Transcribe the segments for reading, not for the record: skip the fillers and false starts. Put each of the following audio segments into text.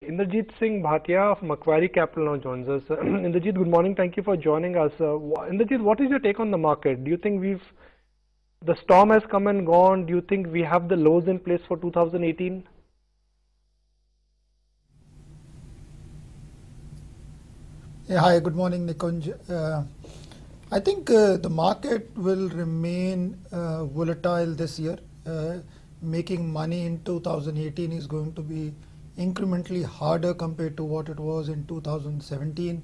Inderjeet Singh Bhatia of Macquarie Capital now joins us. Inderjeet, good morning. Thank you for joining us. Inderjeet, what is your take on the market? Do you think the storm has come and gone? Do you think we have the lows in place for 2018? Yeah, hi, good morning, Nikunj. I think the market will remain volatile this year. Making money in 2018 is going to be incrementally harder compared to what it was in 2017.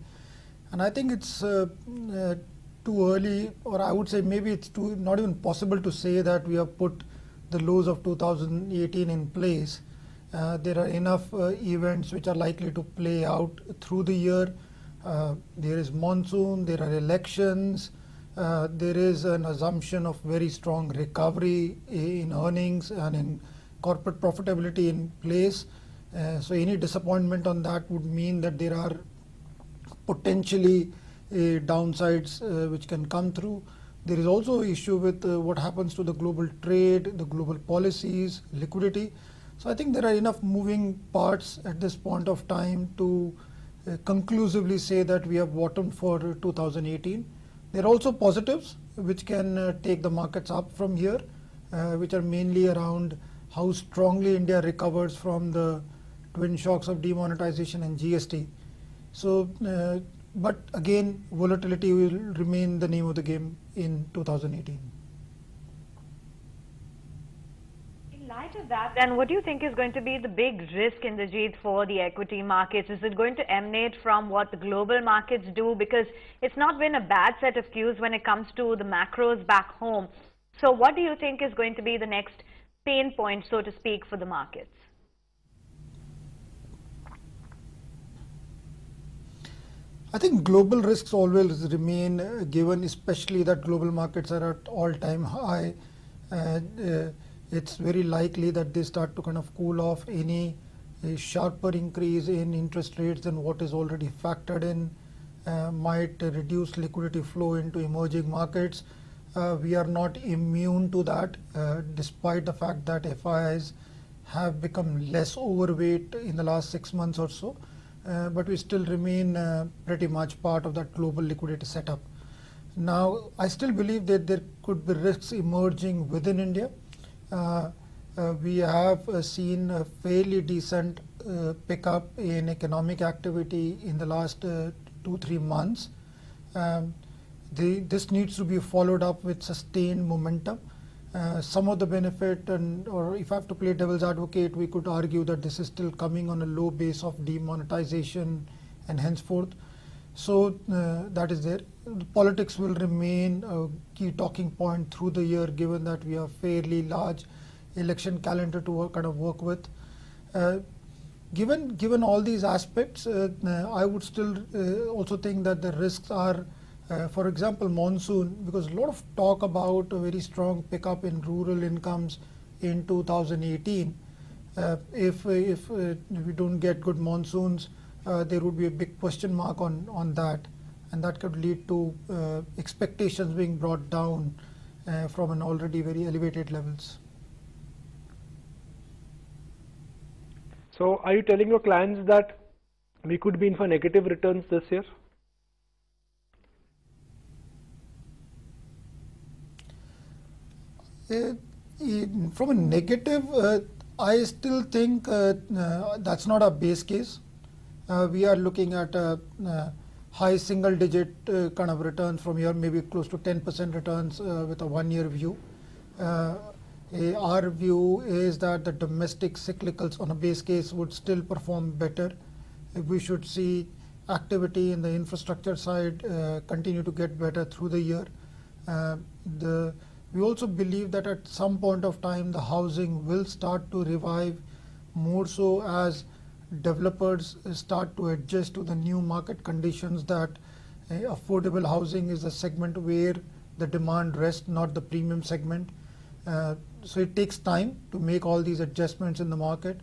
And I think it's too early, or I would say maybe it's not even possible to say that we have put the lows of 2018 in place. There are enough events which are likely to play out through the year. There is monsoon, there are elections, there is an assumption of very strong recovery in earnings and in corporate profitability in place. So any disappointment on that would mean that there are potentially downsides which can come through. There is also an issue with what happens to the global trade, the global policies, liquidity. So I think there are enough moving parts at this point of time to conclusively say that we have bottomed for 2018. There are also positives which can take the markets up from here, which are mainly around how strongly India recovers from the twin shocks of demonetization and GST. So, but again, volatility will remain the name of the game in 2018. In light of that, then what do you think is going to be the big risk, Inderjeet, for the equity markets? Is it going to emanate from what the global markets do? Because it's not been a bad set of cues when it comes to the macros back home. So what do you think is going to be the next pain point, so to speak, for the markets? I think global risks always remain given, especially that global markets are at all-time high. It's very likely that they start to kind of cool off. Any sharper increase in interest rates than what is already factored in might reduce liquidity flow into emerging markets. We are not immune to that, despite the fact that FIIs have become less overweight in the last 6 months or so. But we still remain pretty much part of that global liquidity setup. Now, I still believe that there could be risks emerging within India. We have seen a fairly decent pickup in economic activity in the last 2-3 months. This needs to be followed up with sustained momentum. Some of the benefit, or if I have to play devil's advocate, we could argue that this is still coming on a low base of demonetization and henceforth. So that is there. Politics will remain a key talking point through the year, given that we have fairly large election calendar to kind of work with. Given all these aspects, I would still also think that the risks are, for example, monsoon, because a lot of talk about a very strong pickup in rural incomes in 2018. If we don't get good monsoons, there would be a big question mark on that, and that could lead to expectations being brought down from an already very elevated levels. So are you telling your clients that we could be in for negative returns this year? From a negative, I still think that's not a base case. We are looking at high single-digit kind of returns from here, maybe close to 10% returns with a one-year view. Our view is that the domestic cyclicals on a base case would still perform better. We should see activity in the infrastructure side continue to get better through the year. We also believe that at some point of time the housing will start to revive, more so as developers start to adjust to the new market conditions, that affordable housing is a segment where the demand rests, not the premium segment. So it takes time to make all these adjustments in the market.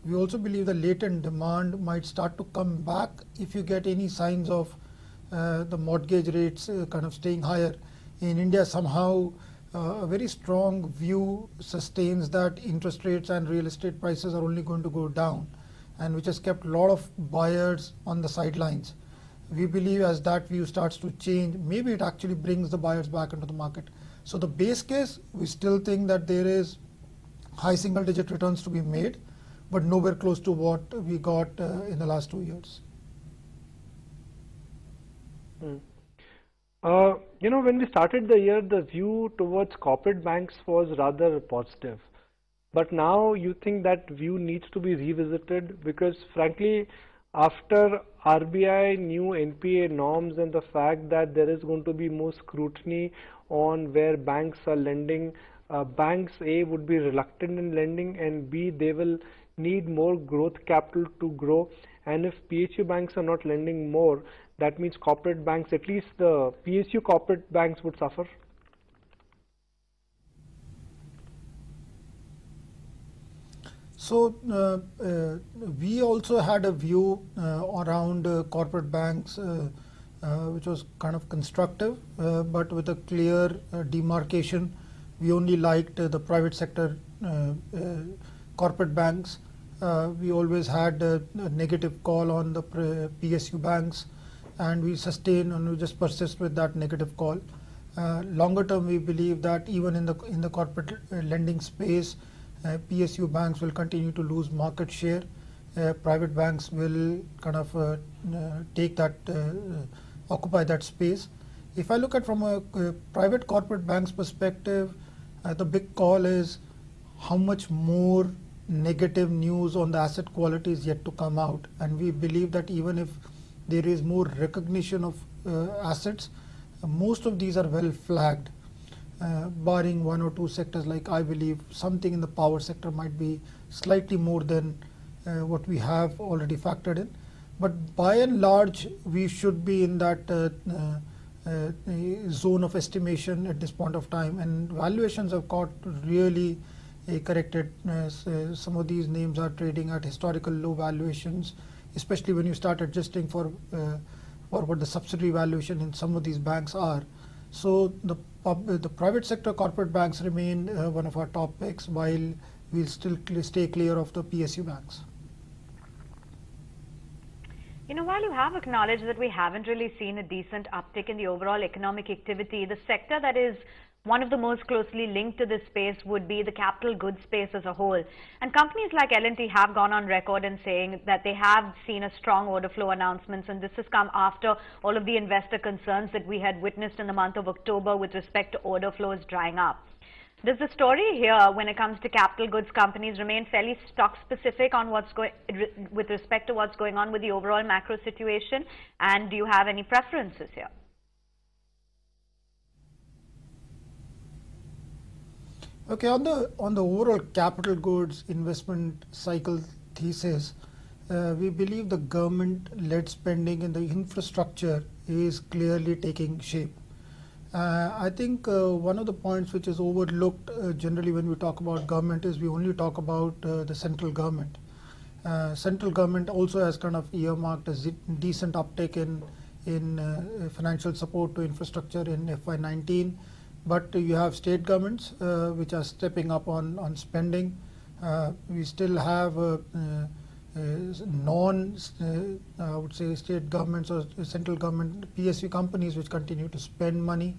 We also believe the latent demand might start to come back if you get any signs of the mortgage rates kind of staying higher. In India, somehow a very strong view sustains that interest rates and real estate prices are only going to go down. and which has kept a lot of buyers on the sidelines. We believe as that view starts to change, maybe it actually brings the buyers back into the market. So the base case, we still think that there is high single-digit returns to be made, but nowhere close to what we got in the last 2 years. When we started the year, the view towards corporate banks was rather positive. But now you think that view needs to be revisited because, frankly, after RBI new NPA norms and the fact that there is going to be more scrutiny on where banks are lending, banks A would be reluctant in lending, and B, they will need more growth capital to grow. And if PSU banks are not lending more, that means corporate banks, at least the PSU corporate banks, would suffer. So we also had a view around corporate banks which was kind of constructive, but with a clear demarcation. We only liked the private sector corporate banks. We always had a negative call on the PSU banks, and we sustain and we just persist with that negative call. Longer term, we believe that even in the corporate lending space, PSU banks will continue to lose market share. Private banks will kind of take that, occupy that space. If I look at from a private corporate bank's perspective, the big call is how much more negative news on the asset quality is yet to come out. And we believe that even if there is more recognition of assets, most of these are well flagged. Barring one or two sectors, like I believe something in the power sector might be slightly more than what we have already factored in. But by and large, we should be in that zone of estimation at this point of time. And valuations have got really corrected. Some of these names are trading at historical low valuations, especially when you start adjusting for what the subsidiary valuation in some of these banks are. So the private sector corporate banks remain one of our top picks, while we'll still stay clear of the PSU banks. While you have acknowledged that we haven't really seen a decent uptick in the overall economic activity, the sector that is one of the most closely linked to this space would be the capital goods space as a whole. And companies like L&T have gone on record in saying that they have seen a strong order flow announcements, and this has come after all of the investor concerns that we had witnessed in the month of October with respect to order flows drying up. Does the story here, when it comes to capital goods companies, remain fairly stock specific on with respect to what's going on with the overall macro situation? And do you have any preferences here? Okay, on the overall capital goods investment cycle thesis, we believe the government-led spending in the infrastructure is clearly taking shape. I think one of the points which is overlooked generally when we talk about government is we only talk about the central government. Central government also has kind of earmarked a decent uptake in financial support to infrastructure in FY19, but you have state governments which are stepping up on spending. We still have I would say state governments or central government PSU companies which continue to spend money.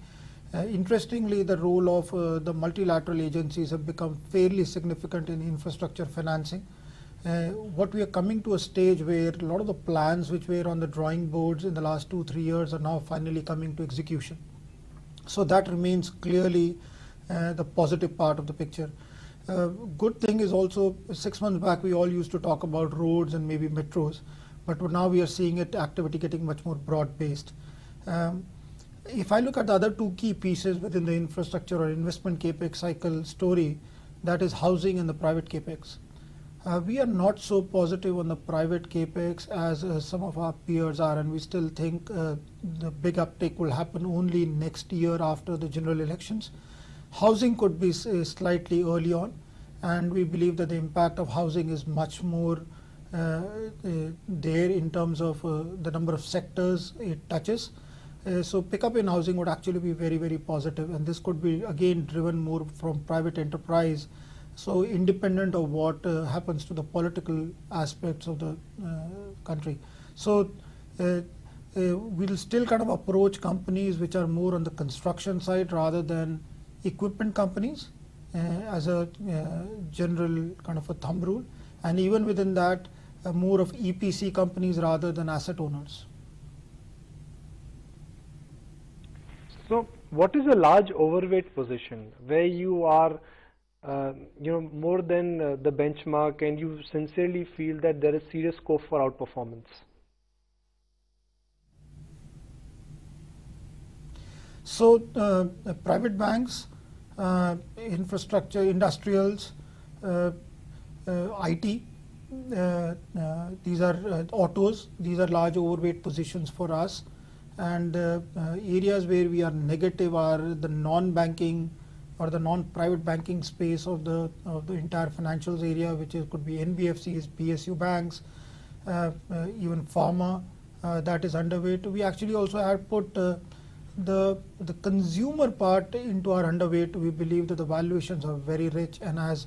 Interestingly, the role of the multilateral agencies have become fairly significant in infrastructure financing. What we are coming to a stage where a lot of the plans which were on the drawing boards in the last 2-3 years are now finally coming to execution. So that remains clearly the positive part of the picture. Good thing is also 6 months back we all used to talk about roads and maybe metros, but now we are seeing activity getting much more broad based. If I look at the other two key pieces within the infrastructure or investment capex cycle story, that is housing and the private capex. We are not so positive on the private capex as some of our peers are, and we still think the big uptake will happen only next year after the general elections. Housing could be slightly early on, and we believe that the impact of housing is much more there in terms of the number of sectors it touches. So pickup in housing would actually be very, very positive, and this could be again driven more from private enterprise so independent of what happens to the political aspects of the country. So we'll still kind of approach companies which are more on the construction side rather than equipment companies as a general kind of a thumb rule, and even within that more of EPC companies rather than asset owners. So what is a large overweight position where you are more than the benchmark and you sincerely feel that there is serious scope for outperformance? So private banks, infrastructure, industrials, IT, these are autos, these are large overweight positions for us. And areas where we are negative are the non-banking or the non-private banking space of the entire financials area, which could be NBFCs, PSU banks, even pharma, that is underweight. We actually also have put the consumer part into our underweight. We believe that the valuations are very rich, and as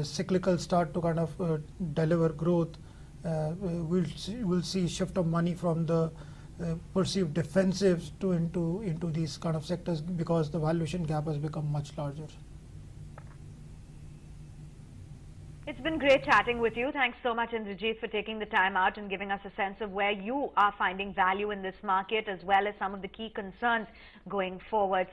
cyclical start to kind of deliver growth, we'll see shift of money from the perceived defensives to into these kind of sectors because the valuation gap has become much larger. It's been great chatting with you. Thanks so much, Inderjeet, for taking the time out and giving us a sense of where you are finding value in this market as well as some of the key concerns going forward.